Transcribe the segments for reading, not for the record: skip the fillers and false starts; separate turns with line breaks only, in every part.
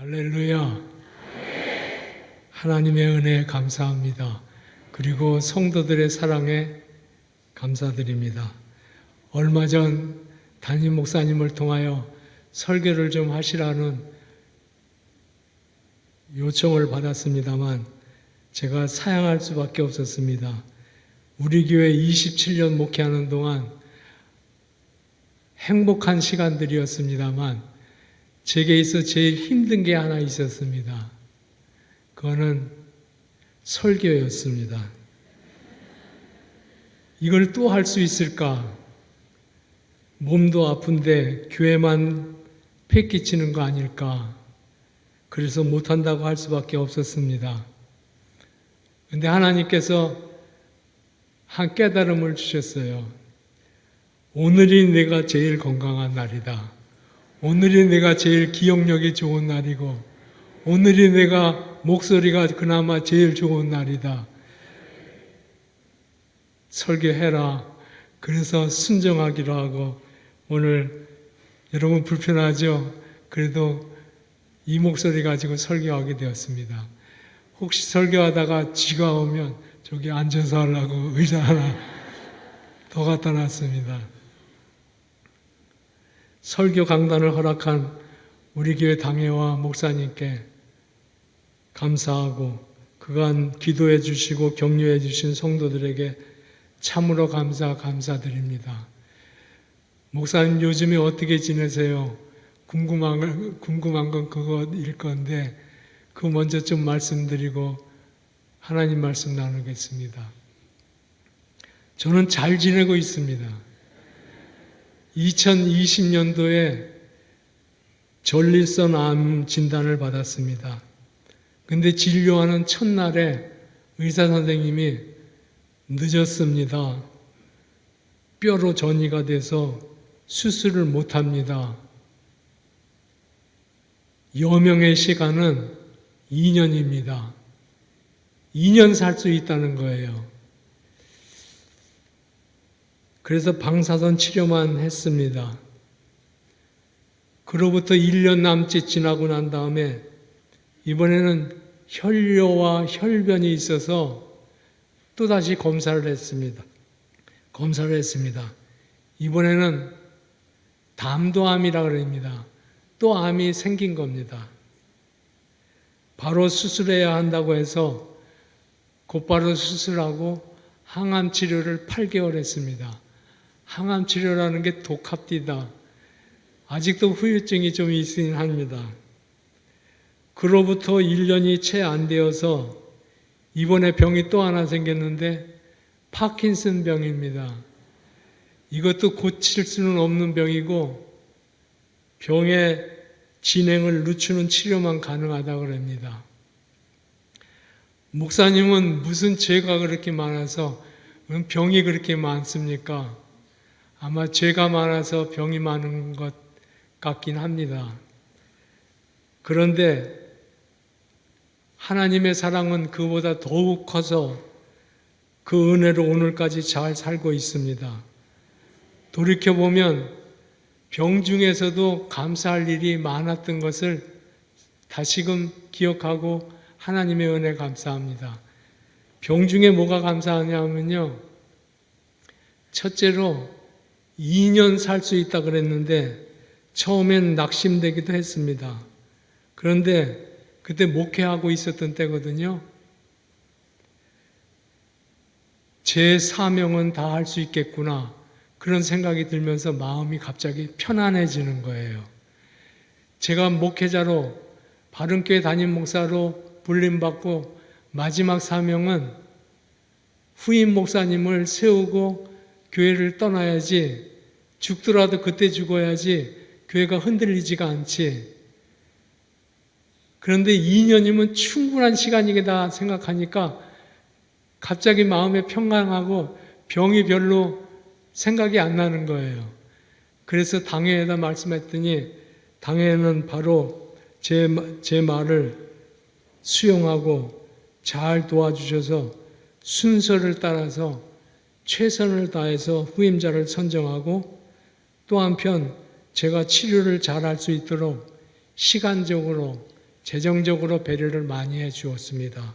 할렐루야. 하나님의 은혜에 감사합니다. 그리고 성도들의 사랑에 감사드립니다. 얼마 전 담임 목사님을 통하여 설교를 좀 하시라는 요청을 받았습니다만 제가 사양할 수밖에 없었습니다. 우리 교회 27년 목회하는 동안 행복한 시간들이었습니다만 제게 있어 제일 힘든 게 하나 있었습니다. 그거는 설교였습니다. 이걸 또 할 수 있을까? 몸도 아픈데 교회만 패기치는 거 아닐까? 그래서 못한다고 할 수밖에 없었습니다. 그런데 하나님께서 한 깨달음을 주셨어요. 오늘이 내가 제일 건강한 날이다. 오늘이 내가 제일 기억력이 좋은 날이고 오늘이 내가 목소리가 그나마 제일 좋은 날이다. 설교해라. 그래서 순종하기로 하고 오늘 여러분 불편하죠? 그래도 이 목소리 가지고 설교하게 되었습니다. 혹시 설교하다가 쥐가 오면 저기 앉아서 하려고 의자 하나 더 갖다 놨습니다. 설교 강단을 허락한 우리 교회 당회와 목사님께 감사하고 그간 기도해 주시고 격려해 주신 성도들에게 참으로 감사드립니다. 목사님 요즘에 어떻게 지내세요? 궁금한 건 그거일 건데 그거 먼저 좀 말씀드리고 하나님 말씀 나누겠습니다. 저는 잘 지내고 있습니다. 2020년도에 전립선 암 진단을 받았습니다. 근데 진료하는 첫날에 의사 선생님이 늦었습니다. 뼈로 전이가 돼서 수술을 못합니다. 여명의 시간은 2년입니다. 2년 살 수 있다는 거예요. 그래서 방사선 치료만 했습니다. 그로부터 1년 남짓 지나고 난 다음에 이번에는 혈뇨와 혈변이 있어서 또다시 검사를 했습니다. 이번에는 담도암이라고 합니다. 또 암이 생긴 겁니다. 바로 수술해야 한다고 해서 곧바로 수술하고 항암 치료를 8개월 했습니다. 항암 치료라는 게 독합디다. 아직도 후유증이 좀 있긴 합니다. 그로부터 1년이 채 안 되어서 이번에 병이 또 하나 생겼는데 파킨슨 병입니다. 이것도 고칠 수는 없는 병이고 병의 진행을 늦추는 치료만 가능하다고 합니다. 목사님은 무슨 죄가 그렇게 많아서 병이 그렇게 많습니까? 아마 죄가 많아서 병이 많은 것 같긴 합니다. 그런데 하나님의 사랑은 그보다 더욱 커서 그 은혜로 오늘까지 잘 살고 있습니다. 돌이켜보면 병 중에서도 감사할 일이 많았던 것을 다시금 기억하고 하나님의 은혜 감사합니다. 병 중에 뭐가 감사하냐면요. 첫째로 2년 살 수 있다 그랬는데 처음엔 낙심되기도 했습니다. 그런데 그때 목회하고 있었던 때거든요. 제 사명은 다 할 수 있겠구나. 그런 생각이 들면서 마음이 갑자기 편안해지는 거예요. 제가 목회자로 바른교회 담임 목사로 불림받고 마지막 사명은 후임 목사님을 세우고 교회를 떠나야지, 죽더라도 그때 죽어야지 교회가 흔들리지가 않지. 그런데 2년이면 충분한 시간이다 생각하니까 갑자기 마음에 평강하고 병이 별로 생각이 안 나는 거예요. 그래서 당회에다 말씀했더니 당회는 바로 제 말을 수용하고 잘 도와주셔서 순서를 따라서 최선을 다해서 후임자를 선정하고 또 한편 제가 치료를 잘할 수 있도록 시간적으로 재정적으로 배려를 많이 해 주었습니다.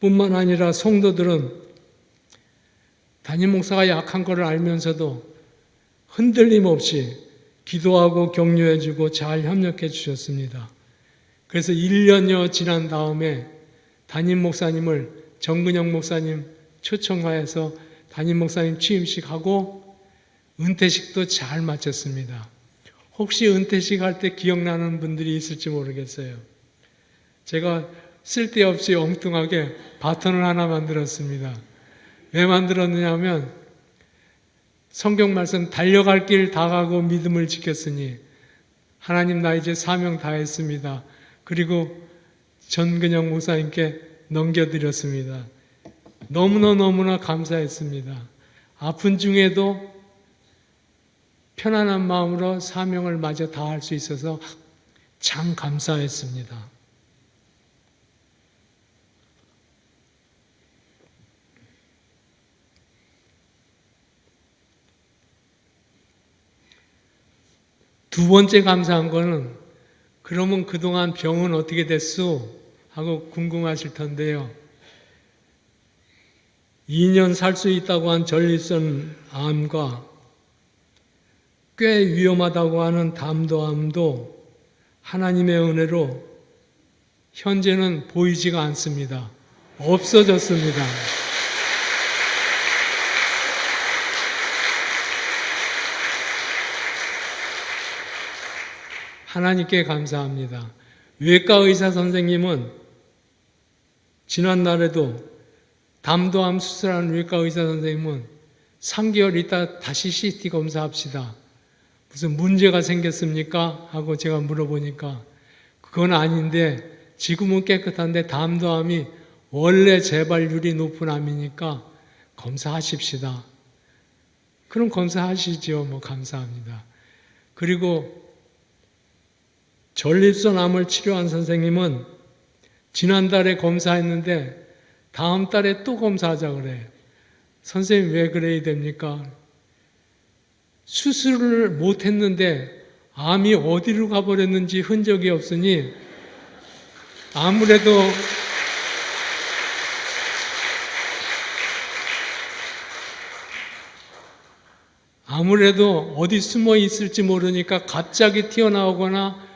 뿐만 아니라 성도들은 담임 목사가 약한 것을 알면서도 흔들림 없이 기도하고 격려해 주고 잘 협력해 주셨습니다. 그래서 1년여 지난 다음에 담임 목사님을 정근영 목사님 초청하여서 담임 목사님 취임식하고 은퇴식도 잘 마쳤습니다. 혹시 은퇴식 할 때 기억나는 분들이 있을지 모르겠어요. 제가 쓸데없이 엉뚱하게 바톤을 하나 만들었습니다. 왜 만들었느냐 하면 성경 말씀 달려갈 길 다 가고 믿음을 지켰으니 하나님 나 이제 사명 다 했습니다. 그리고 전근영 목사님께 넘겨드렸습니다. 너무나 감사했습니다. 아픈 중에도 편안한 마음으로 사명을 마저 다 할 수 있어서 참 감사했습니다. 두 번째 감사한 거는 그러면 그동안 병은 어떻게 됐소? 하고 궁금하실 텐데요. 2년 살 수 있다고 한 전립선 암과 꽤 위험하다고 하는 담도암도 하나님의 은혜로 현재는 보이지가 않습니다. 없어졌습니다. 하나님께 감사합니다. 외과 의사 선생님은 지난날에도 담도암 수술하는 외과 의사 선생님은 3개월 있다 다시 CT 검사합시다. 무슨 문제가 생겼습니까? 하고 제가 물어보니까 그건 아닌데 지금은 깨끗한데 담도암이 원래 재발률이 높은 암이니까 검사하십시다. 그럼 검사하시죠. 뭐 감사합니다. 그리고 전립선 암을 치료한 선생님은 지난달에 검사했는데 다음 달에 또 검사하자 그래. 선생님 왜 그래야 됩니까? 수술을 못했는데 암이 어디로 가버렸는지 흔적이 없으니 아무래도 어디 숨어 있을지 모르니까 갑자기 튀어나오거나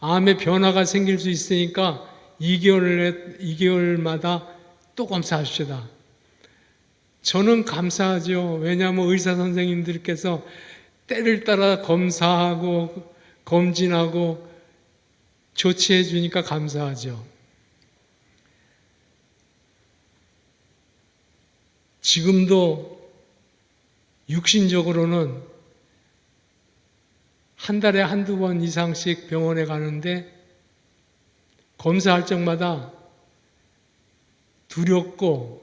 암의 변화가 생길 수 있으니까 2개월마다 또 검사합시다. 저는 감사하죠. 왜냐하면 의사 선생님들께서 때를 따라 검사하고 검진하고 조치해 주니까 감사하죠. 지금도 육신적으로는 한 달에 한두 번 이상씩 병원에 가는데 검사할 적마다 두렵고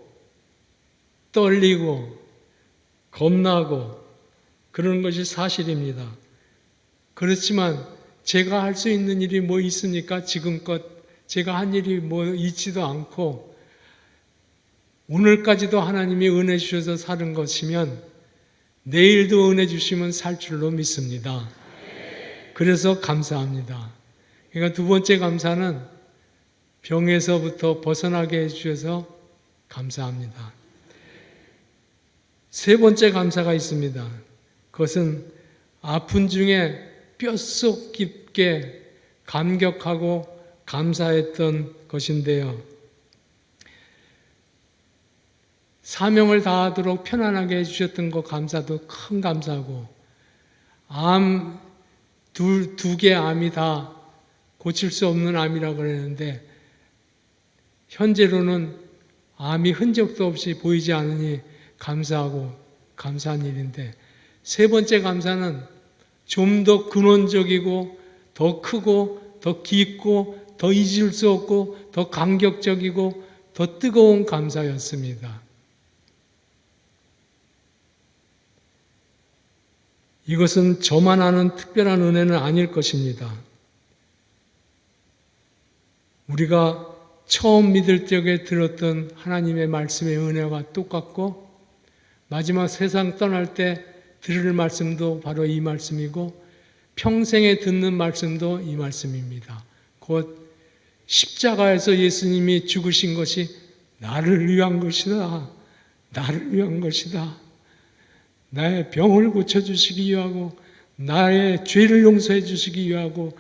떨리고 겁나고 그런 것이 사실입니다. 그렇지만 제가 할 수 있는 일이 뭐 있습니까? 지금껏 제가 한 일이 뭐 있지도 않고 오늘까지도 하나님이 은혜 주셔서 사는 것이면 내일도 은혜 주시면 살 줄로 믿습니다. 그래서 감사합니다. 그러니까 두 번째 감사는 병에서부터 벗어나게 해주셔서 감사합니다. 세 번째 감사가 있습니다. 그것은 아픈 중에 뼛속 깊게 감격하고 감사했던 것인데요. 사명을 다하도록 편안하게 해주셨던 것 감사도 큰 감사고 두 개 암이 다 고칠 수 없는 암이라고 그랬는데 현재로는 암이 흔적도 없이 보이지 않으니 감사하고 감사한 일인데 세 번째 감사는 좀 더 근원적이고 더 크고 더 깊고 더 잊을 수 없고 더 감격적이고 더 뜨거운 감사였습니다. 이것은 저만 아는 특별한 은혜는 아닐 것입니다. 우리가 처음 믿을 적에 들었던 하나님의 말씀의 은혜와 똑같고 마지막 세상 떠날 때 들을 말씀도 바로 이 말씀이고 평생에 듣는 말씀도 이 말씀입니다. 곧 십자가에서 예수님이 죽으신 것이 나를 위한 것이다. 나를 위한 것이다. 나의 병을 고쳐주시기 위하고 나의 죄를 용서해 주시기 위하고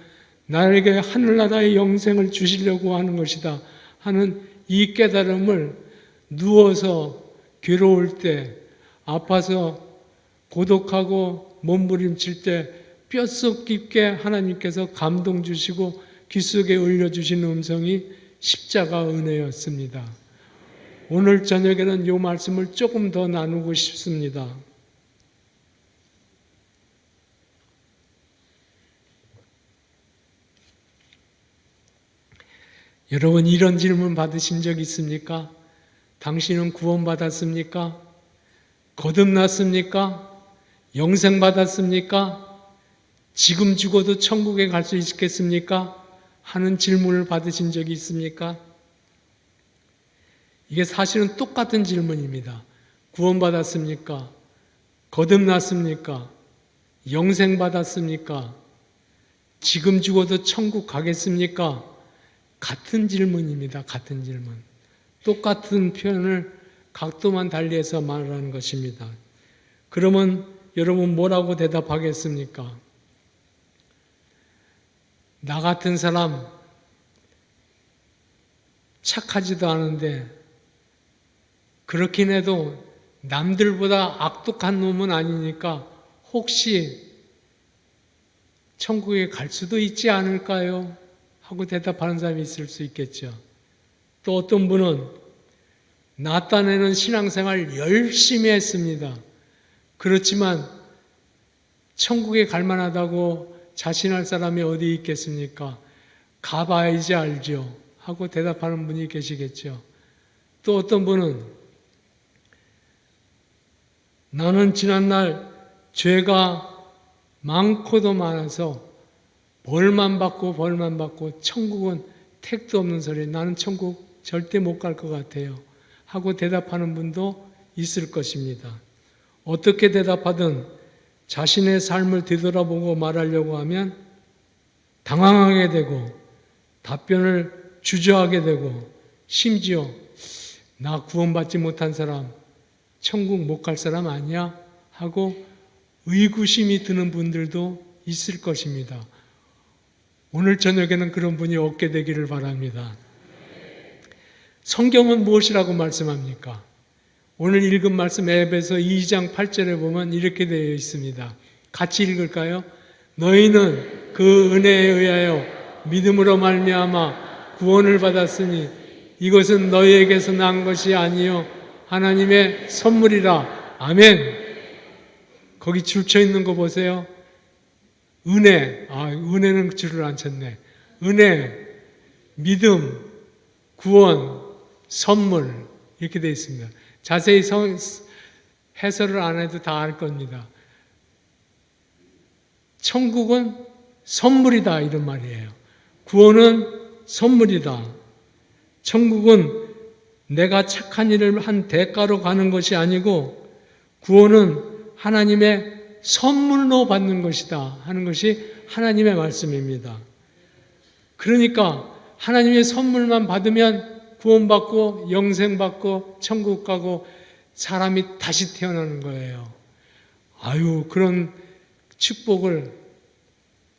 나에게 하늘나라의 영생을 주시려고 하는 것이다 하는 이 깨달음을 누워서 괴로울 때, 아파서 고독하고 몸부림칠 때 뼛속 깊게 하나님께서 감동 주시고 귀 속에 울려주신 음성이 십자가 은혜였습니다. 오늘 저녁에는 이 말씀을 조금 더 나누고 싶습니다. 여러분, 이런 질문 받으신 적 있습니까? 당신은 구원받았습니까? 거듭났습니까? 영생 받았습니까? 지금 죽어도 천국에 갈 수 있겠습니까? 하는 질문을 받으신 적이 있습니까? 이게 사실은 똑같은 질문입니다. 구원받았습니까? 거듭났습니까? 영생 받았습니까? 지금 죽어도 천국 가겠습니까? 같은 질문입니다. 같은 질문. 똑같은 표현을 각도만 달리해서 말하는 것입니다. 그러면 여러분 뭐라고 대답하겠습니까? 나 같은 사람 착하지도 않은데 그렇긴 해도 남들보다 악독한 놈은 아니니까 혹시 천국에 갈 수도 있지 않을까요? 하고 대답하는 사람이 있을 수 있겠죠. 또 어떤 분은 나 딴에는 신앙생활 열심히 했습니다. 그렇지만 천국에 갈 만하다고 자신할 사람이 어디 있겠습니까? 가봐야지 알죠. 하고 대답하는 분이 계시겠죠. 또 어떤 분은 나는 지난날 죄가 많고도 많아서 벌만 받고 천국은 택도 없는 소리, 나는 천국 절대 못 갈 것 같아요 하고 대답하는 분도 있을 것입니다. 어떻게 대답하든 자신의 삶을 되돌아보고 말하려고 하면 당황하게 되고 답변을 주저하게 되고 심지어 나 구원받지 못한 사람, 천국 못 갈 사람 아니야? 하고 의구심이 드는 분들도 있을 것입니다. 오늘 저녁에는 그런 분이 없게 되기를 바랍니다. 성경은 무엇이라고 말씀합니까? 오늘 읽은 말씀 에베소 2장 8절에 보면 이렇게 되어 있습니다. 같이 읽을까요? 너희는 그 은혜에 의하여 믿음으로 말미암아 구원을 받았으니 이것은 너희에게서 난 것이 아니요 하나님의 선물이라. 아멘. 거기 줄쳐 있는 거 보세요. 은혜, 은혜는 줄을 안 쳤네. 은혜, 믿음, 구원, 선물 이렇게 되어 있습니다. 자세히 해설을 안 해도 다 알 겁니다. 천국은 선물이다 이런 말이에요. 구원은 선물이다. 천국은 내가 착한 일을 한 대가로 가는 것이 아니고 구원은 하나님의 선물로 받는 것이다 하는 것이 하나님의 말씀입니다. 그러니까 하나님의 선물만 받으면 구원받고 영생받고 천국 가고 사람이 다시 태어나는 거예요. 그런 축복을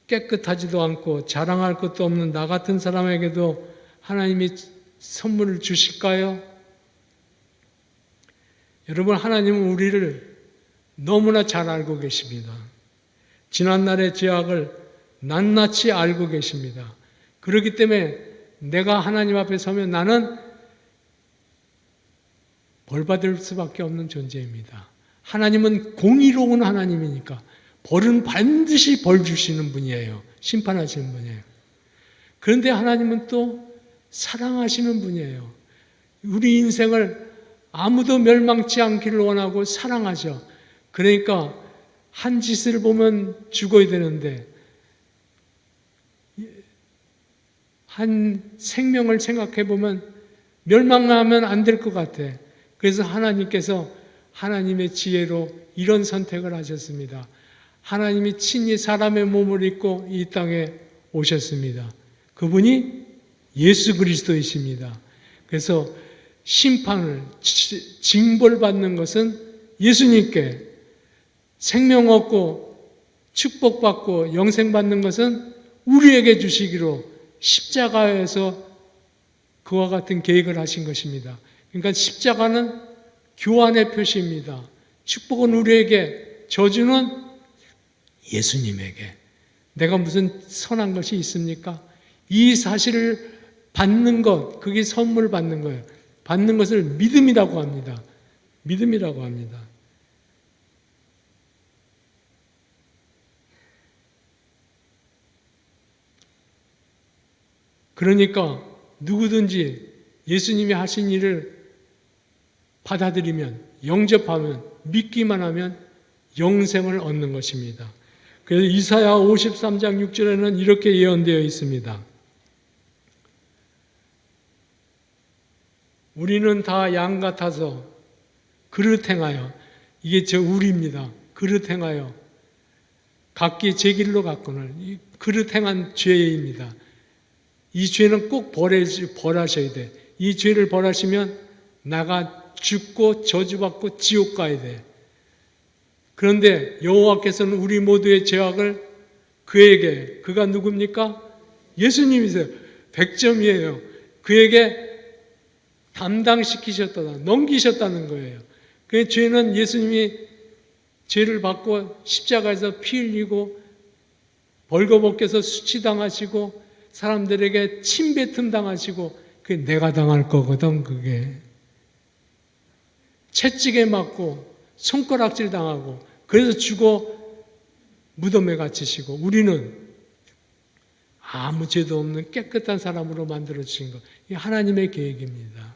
깨끗하지도 않고 자랑할 것도 없는 나 같은 사람에게도 하나님이 선물을 주실까요? 여러분, 하나님은 우리를 너무나 잘 알고 계십니다. 지난날의 죄악을 낱낱이 알고 계십니다. 그렇기 때문에 내가 하나님 앞에 서면 나는 벌받을 수밖에 없는 존재입니다. 하나님은 공의로운 하나님이니까 벌은 반드시 벌 주시는 분이에요. 심판하시는 분이에요. 그런데 하나님은 또 사랑하시는 분이에요. 우리 인생을 아무도 멸망치 않기를 원하고 사랑하죠. 그러니까 한 짓을 보면 죽어야 되는데 한 생명을 생각해 보면 멸망하면 안 될 것 같아. 그래서 하나님께서 하나님의 지혜로 이런 선택을 하셨습니다. 하나님이 친히 사람의 몸을 입고 이 땅에 오셨습니다. 그분이 예수 그리스도이십니다. 그래서 심판을 징벌받는 것은 예수님께, 생명 얻고 축복받고 영생받는 것은 우리에게 주시기로 십자가에서 그와 같은 계획을 하신 것입니다. 그러니까 십자가는 교환의 표시입니다. 축복은 우리에게, 저주는 예수님에게. 내가 무슨 선한 것이 있습니까? 이 사실을 받는 것, 그게 선물 받는 거예요. 받는 것을 믿음이라고 합니다. 믿음이라고 합니다. 그러니까 누구든지 예수님이 하신 일을 받아들이면, 영접하면, 믿기만 하면 영생을 얻는 것입니다. 그래서 이사야 53장 6절에는 이렇게 예언되어 있습니다. 우리는 다 양 같아서 그릇 행하여, 이게 저 우리입니다. 그릇 행하여 각기 제 길로 갔거늘. 그릇 행한 죄입니다. 이 죄는 꼭 벌하셔야 돼. 이 죄를 벌하시면 나가 죽고 저주받고 지옥 가야 돼. 그런데 여호와께서는 우리 모두의 죄악을 그에게, 그가 누굽니까? 예수님이세요. 100점이에요. 그에게 담당시키셨다, 넘기셨다는 거예요. 그 죄는 예수님이 죄를 받고 십자가에서 피 흘리고 벌거벗겨서 수치당하시고 사람들에게 침뱉음 당하시고, 그게 내가 당할 거거든. 그게 채찍에 맞고 손가락질 당하고 그래서 죽어 무덤에 갇히시고, 우리는 아무 죄도 없는 깨끗한 사람으로 만들어주신 것, 이게 하나님의 계획입니다.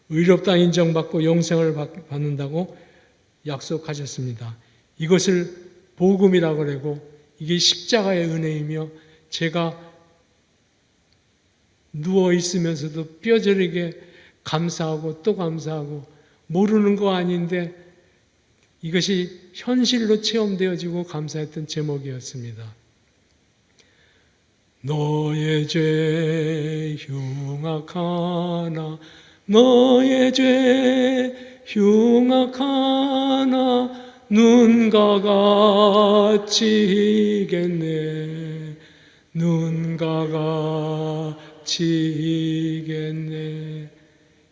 의롭다 인정받고 영생을 받는다고 약속하셨습니다. 이것을 복음이라고 그러고, 이게 십자가의 은혜이며, 제가 누워 있으면서도 뼈저리게 감사하고 또 감사하고, 모르는 거 아닌데 이것이 현실로 체험되어지고 감사했던 제목이었습니다. 너의 죄 흉악하나, 너의 죄 흉악하나, 눈과 같이 이겠네, 눈과 같이 이겠네.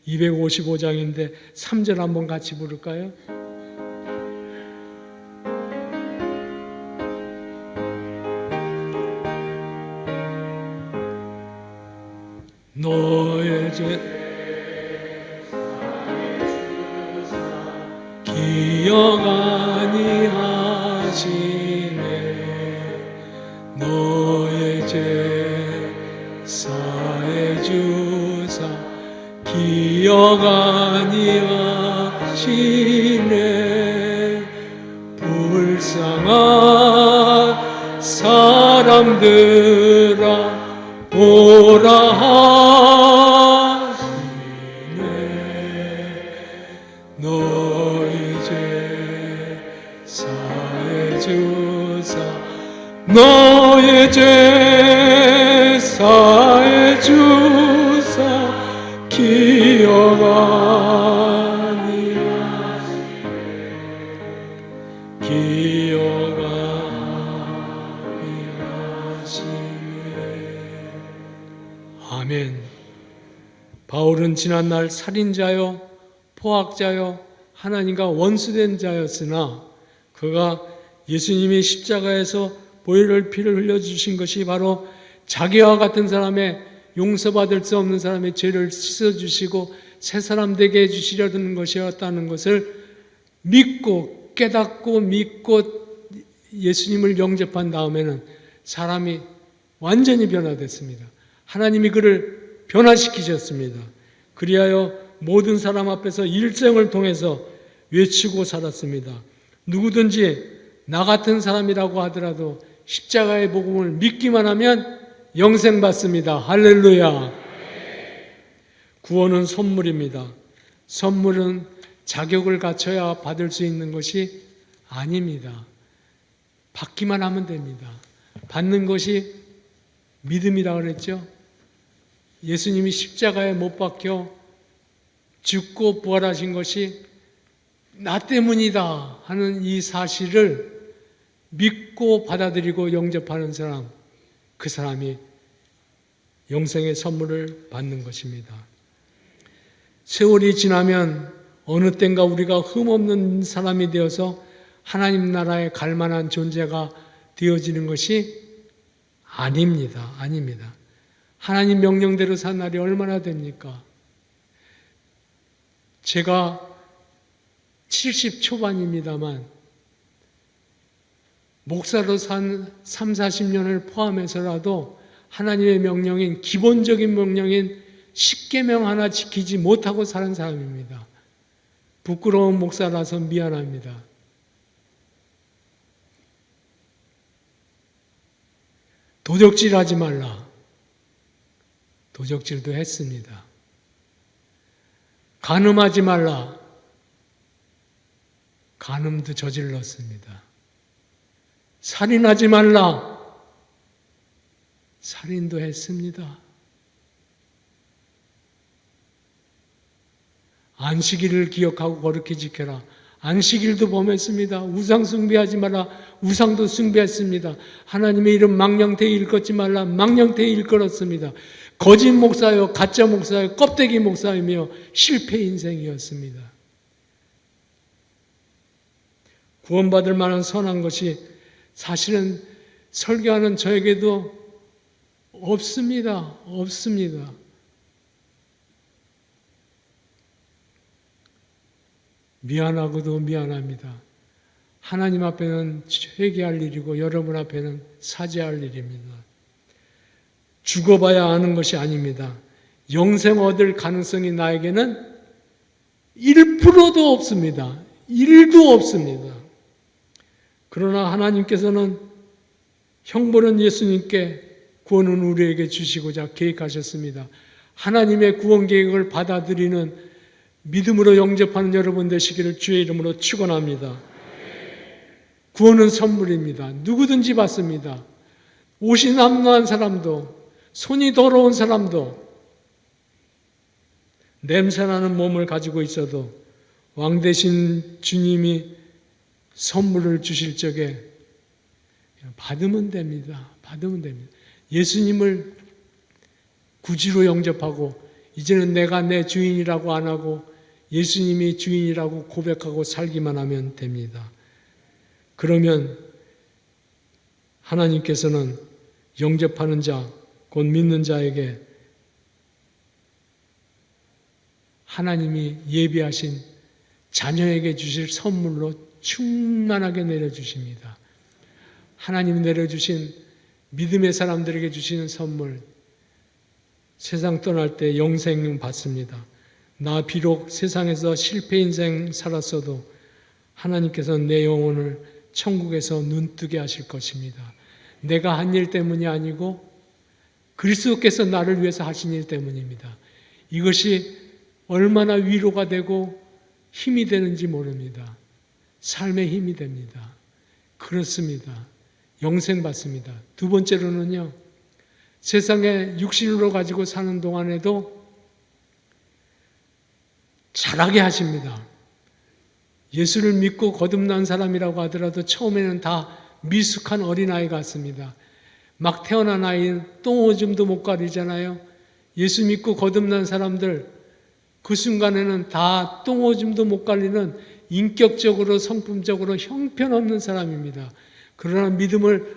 255장인데 3절 한번 같이 부를까요? 너의 죄 기억 아니하시네, 너의 죄 사해 주사 기억 아니하시네. 불쌍한 사람들아 오라 하시네, 너희 죄 사해 주사, 너의 죄 사해 주사 기억 아니하시네, 기억 아니하시네. 아멘. 바울은 지난날 살인자요 포악자요 하나님과 원수된 자였으나, 그가 예수님이 십자가에서 보혈을 피를 흘려주신 것이 바로 자기와 같은 사람의, 용서받을 수 없는 사람의 죄를 씻어주시고 새 사람 되게 해주시려는 것이었다는 것을 믿고 깨닫고 믿고 예수님을 영접한 다음에는 사람이 완전히 변화됐습니다. 하나님이 그를 변화시키셨습니다. 그리하여 모든 사람 앞에서 일생을 통해서 외치고 살았습니다. 누구든지 나 같은 사람이라고 하더라도 십자가의 복음을 믿기만 하면 영생 받습니다. 할렐루야. 구원은 선물입니다. 선물은 자격을 갖춰야 받을 수 있는 것이 아닙니다. 받기만 하면 됩니다. 받는 것이 믿음이라고 그랬죠. 예수님이 십자가에 못 박혀 죽고 부활하신 것이 나 때문이다 하는 이 사실을 믿고 받아들이고 영접하는 사람, 그 사람이 영생의 선물을 받는 것입니다. 세월이 지나면 어느 땐가 우리가 흠없는 사람이 되어서 하나님 나라에 갈 만한 존재가 되어지는 것이 아닙니다. 아닙니다. 하나님 명령대로 산 날이 얼마나 됩니까? 제가 70 초반입니다만 목사로 산 3, 40년을 포함해서라도 하나님의 명령인 기본적인 명령인 십계명 하나 지키지 못하고 사는 사람입니다. 부끄러운 목사라서 미안합니다. 도적질하지 말라. 도적질도 했습니다. 간음하지 말라. 간음도 저질렀습니다. 살인하지 말라. 살인도 했습니다. 안식일을 기억하고 거룩히 지켜라. 안식일도 범했습니다. 우상 숭배하지 마라. 우상도 숭배했습니다. 하나님의 이름 망령되이 일컫지 말라. 망령되이 일컬었습니다. 거짓 목사요, 가짜 목사요, 껍데기 목사이며 실패 인생이었습니다. 구원받을 만한 선한 것이 사실은 설교하는 저에게도 없습니다. 없습니다. 미안하고도 미안합니다. 하나님 앞에는 회개할 일이고 여러분 앞에는 사죄할 일입니다. 죽어봐야 아는 것이 아닙니다. 영생 얻을 가능성이 나에게는 1%도 없습니다. 1도 없습니다. 그러나 하나님께서는 형벌은 예수님께 구원은 우리에게 주시고자 계획하셨습니다. 하나님의 구원 계획을 받아들이는 믿음으로 영접하는 여러분 되시기를 주의 이름으로 축원합니다. 구원은 선물입니다. 누구든지 받습니다. 옷이 남루한 사람도, 손이 더러운 사람도, 냄새나는 몸을 가지고 있어도 왕 되신 주님이 선물을 주실 적에 받으면 됩니다. 받으면 됩니다. 예수님을 구주로 영접하고 이제는 내가 내 주인이라고 안 하고 예수님이 주인이라고 고백하고 살기만 하면 됩니다. 그러면 하나님께서는 영접하는 자, 곧 믿는 자에게 하나님이 예비하신 자녀에게 주실 선물로 충만하게 내려주십니다. 하나님이 내려주신 믿음의 사람들에게 주시는 선물, 세상 떠날 때 영생 받습니다. 나 비록 세상에서 실패 인생 살았어도 하나님께서 내 영혼을 천국에서 눈뜨게 하실 것입니다. 내가 한 일 때문이 아니고 그리스도께서 나를 위해서 하신 일 때문입니다. 이것이 얼마나 위로가 되고 힘이 되는지 모릅니다. 삶의 힘이 됩니다. 그렇습니다. 영생 받습니다. 두 번째로는요, 세상에 육신으로 가지고 사는 동안에도 자라게 하십니다. 예수를 믿고 거듭난 사람이라고 하더라도 처음에는 다 미숙한 어린아이 같습니다. 막 태어난 아이는 똥오줌도 못 가리잖아요. 예수 믿고 거듭난 사람들, 그 순간에는 다 똥오줌도 못 가리는 인격적으로 성품적으로 형편없는 사람입니다. 그러나 믿음을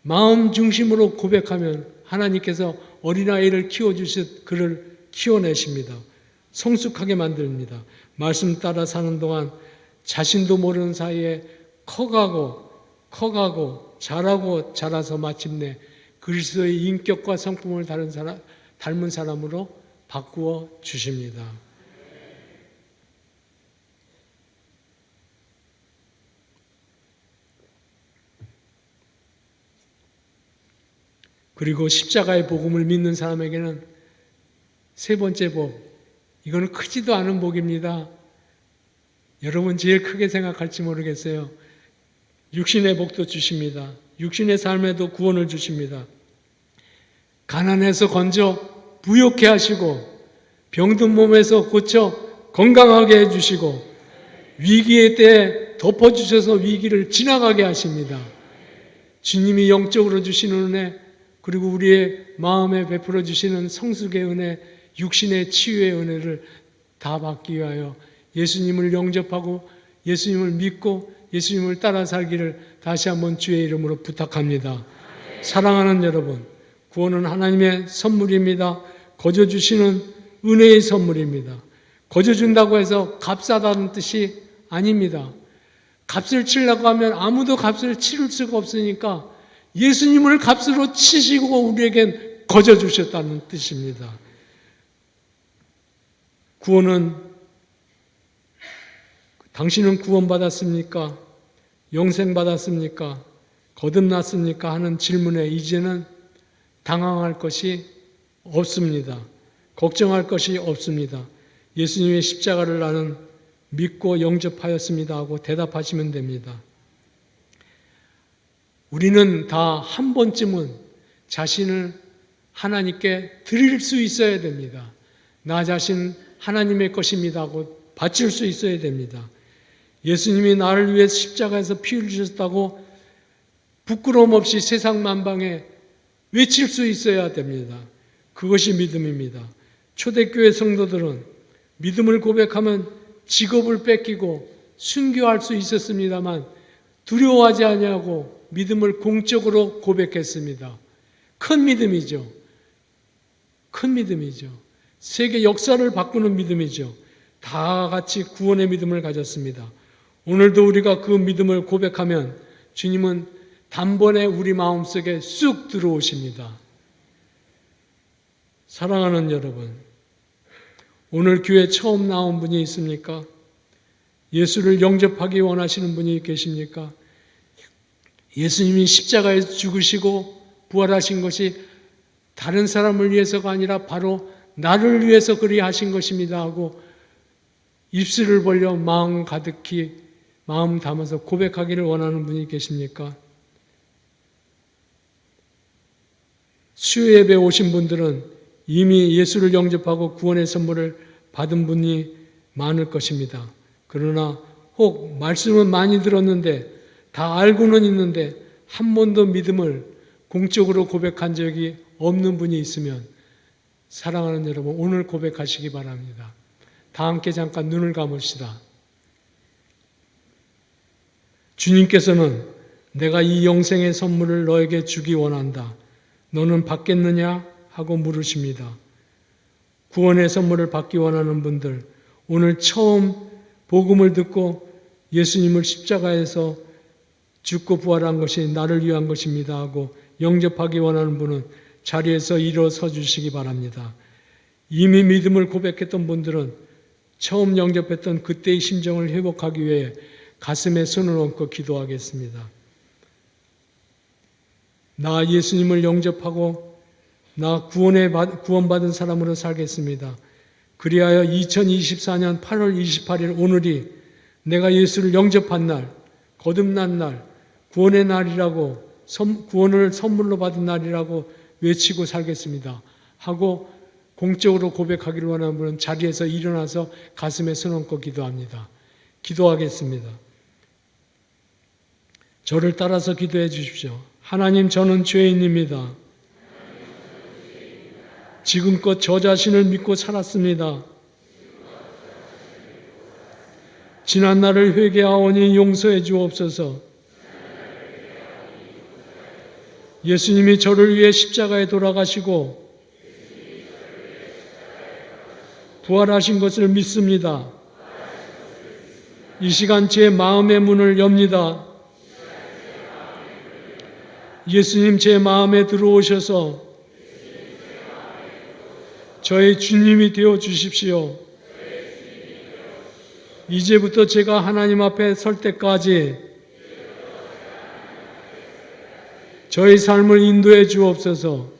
마음 중심으로 고백하면 하나님께서 어린아이를 키워주듯 그를 키워내십니다. 성숙하게 만듭니다. 말씀 따라 사는 동안 자신도 모르는 사이에 커가고 자라서 마침내 그리스도의 인격과 성품을 닮은 사람으로 바꾸어 주십니다. 그리고 십자가의 복음을 믿는 사람에게는 세 번째 복, 이거는 크지도 않은 복입니다. 여러분 제일 크게 생각할지 모르겠어요. 육신의 복도 주십니다. 육신의 삶에도 구원을 주십니다. 가난해서 건져 부욕해 하시고 병든 몸에서 고쳐 건강하게 해주시고 위기의 때에 덮어주셔서 위기를 지나가게 하십니다. 주님이 영적으로 주시는 은혜, 그리고 우리의 마음에 베풀어 주시는 성숙의 은혜, 육신의 치유의 은혜를 다 받기 위하여 예수님을 영접하고 예수님을 믿고 예수님을 따라 살기를 다시 한번 주의 이름으로 부탁합니다. 사랑하는 여러분, 구원은 하나님의 선물입니다. 거저 주시는 은혜의 선물입니다. 거저 준다고 해서 값싸다는 뜻이 아닙니다. 값을 치려고 하면 아무도 값을 치를 수가 없으니까 예수님을 값으로 치시고 우리에겐 거저 주셨다는 뜻입니다. 구원은, 당신은 구원받았습니까? 영생받았습니까? 거듭났습니까? 하는 질문에 이제는 당황할 것이 없습니다. 걱정할 것이 없습니다. 예수님의 십자가를 나는 믿고 영접하였습니다 하고 대답하시면 됩니다. 우리는 다 한 번쯤은 자신을 하나님께 드릴 수 있어야 됩니다. 나 자신 하나님의 것입니다 하고 바칠 수 있어야 됩니다. 예수님이 나를 위해 십자가에서 피 흘리셨다고 부끄러움 없이 세상 만방에 외칠 수 있어야 됩니다. 그것이 믿음입니다. 초대교회 성도들은 믿음을 고백하면 직업을 뺏기고 순교할 수 있었습니다만 두려워하지 아니하고 믿음을 공적으로 고백했습니다. 큰 믿음이죠. 큰 믿음이죠. 세계 역사를 바꾸는 믿음이죠. 다 같이 구원의 믿음을 가졌습니다. 오늘도 우리가 그 믿음을 고백하면 주님은 단번에 우리 마음속에 쑥 들어오십니다. 사랑하는 여러분, 오늘 교회 처음 나온 분이 있습니까? 예수를 영접하기 원하시는 분이 계십니까? 예수님이 십자가에 죽으시고 부활하신 것이 다른 사람을 위해서가 아니라 바로 나를 위해서 그리 하신 것입니다 하고 입술을 벌려 마음 가득히 마음 담아서 고백하기를 원하는 분이 계십니까? 수요 예배 오신 분들은 이미 예수를 영접하고 구원의 선물을 받은 분이 많을 것입니다. 그러나 혹 말씀은 많이 들었는데 다 알고는 있는데 한 번도 믿음을 공적으로 고백한 적이 없는 분이 있으면 사랑하는 여러분, 오늘 고백하시기 바랍니다. 다 함께 잠깐 눈을 감읍시다. 주님께서는 내가 이 영생의 선물을 너에게 주기 원한다. 너는 받겠느냐? 하고 물으십니다. 구원의 선물을 받기 원하는 분들, 오늘 처음 복음을 듣고 예수님을 십자가에서 죽고 부활한 것이 나를 위한 것입니다 하고 영접하기 원하는 분은 자리에서 일어서 주시기 바랍니다. 이미 믿음을 고백했던 분들은 처음 영접했던 그때의 심정을 회복하기 위해 가슴에 손을 얹고 기도하겠습니다. 나 예수님을 영접하고 나 구원받은 사람으로 살겠습니다. 그리하여 2024년 8월 28일 오늘이 내가 예수를 영접한 날, 거듭난 날, 구원의 날이라고, 구원을 선물로 받은 날이라고 외치고 살겠습니다 하고 공적으로 고백하기를 원하는 분은 자리에서 일어나서 가슴에 손 얹고 기도합니다. 기도하겠습니다. 저를 따라서 기도해 주십시오. 하나님, 저는 죄인입니다. 지금껏 저 자신을 믿고 살았습니다. 지난 날을 회개하오니 용서해 주옵소서. 예수님이 저를 위해 십자가에 돌아가시고 부활하신 것을 믿습니다. 이 시간 제 마음의 문을 엽니다. 예수님, 제 마음에 들어오셔서 저의 주님이 되어 주십시오. 이제부터 제가 하나님 앞에 설 때까지 저의 삶을 인도해 주옵소서.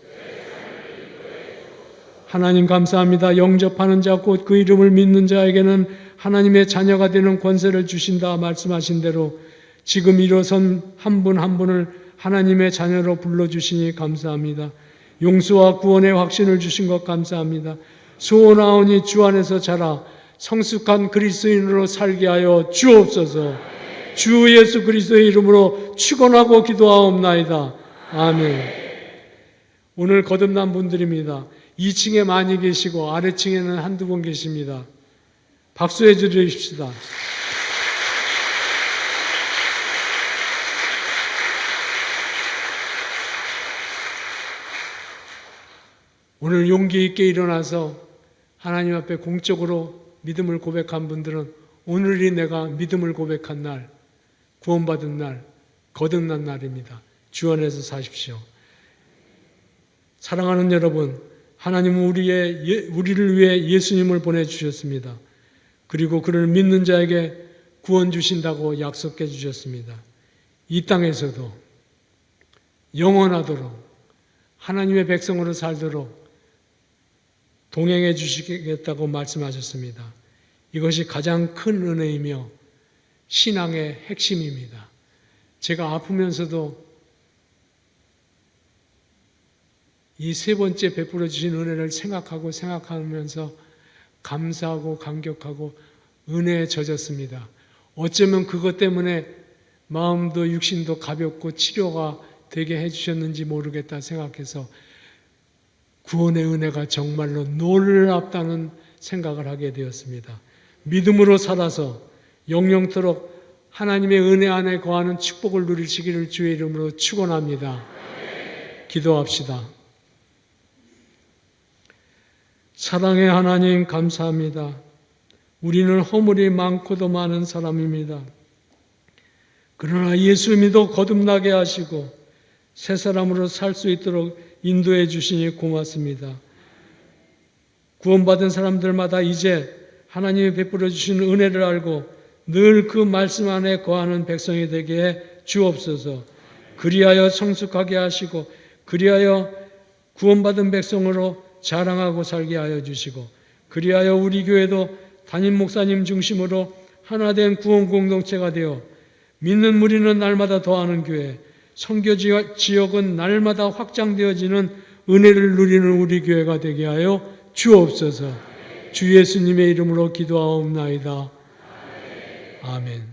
하나님 감사합니다. 영접하는 자 곧 그 이름을 믿는 자에게는 하나님의 자녀가 되는 권세를 주신다 말씀하신 대로 지금 일어선 한 분 한 분을 하나님의 자녀로 불러주시니 감사합니다. 용서와 구원의 확신을 주신 것 감사합니다. 소원하오니 주 안에서 자라 성숙한 그리스도인으로 살게 하여 주옵소서. 주 예수 그리스도의 이름으로 축원하고 기도하옵나이다. 아멘. 오늘 거듭난 분들입니다. 2층에 많이 계시고 아래층에는 한두 분 계십니다. 박수해 주십시다. 오늘 용기 있게 일어나서 하나님 앞에 공적으로 믿음을 고백한 분들은 오늘이 내가 믿음을 고백한 날, 구원받은 날, 거듭난 날입니다. 주 안에서 사십시오. 사랑하는 여러분, 하나님은 우리를 위해 예수님을 보내주셨습니다. 그리고 그를 믿는 자에게 구원 주신다고 약속해 주셨습니다. 이 땅에서도 영원하도록 하나님의 백성으로 살도록 동행해 주시겠다고 말씀하셨습니다. 이것이 가장 큰 은혜이며 신앙의 핵심입니다. 제가 아프면서도 이 세 번째 베풀어 주신 은혜를 생각하면서 감사하고 감격하고 은혜에 젖었습니다. 어쩌면 그것 때문에 마음도 육신도 가볍고 치료가 되게 해주셨는지 모르겠다 생각해서 구원의 은혜가 정말로 놀랍다는 생각을 하게 되었습니다. 믿음으로 살아서 영영토록 하나님의 은혜 안에 거하는 축복을 누리시기를 주의 이름으로 축원합니다. 기도합시다. 사랑의 하나님 감사합니다. 우리는 허물이 많고도 많은 사람입니다. 그러나 예수 믿어 거듭나게 하시고 새 사람으로 살 수 있도록 인도해 주시니 고맙습니다. 구원받은 사람들마다 이제 하나님이 베풀어 주시는 은혜를 알고 늘 그 말씀 안에 거하는 백성이 되게 해 주옵소서. 그리하여 성숙하게 하시고 그리하여 구원받은 백성으로 자랑하고 살게 하여 주시고 그리하여 우리 교회도 담임 목사님 중심으로 하나된 구원 공동체가 되어 믿는 무리는 날마다 더하는 교회, 선교 지역은 날마다 확장되어지는 은혜를 누리는 우리 교회가 되게 하여 주옵소서. 주 예수님의 이름으로 기도하옵나이다. 아멘.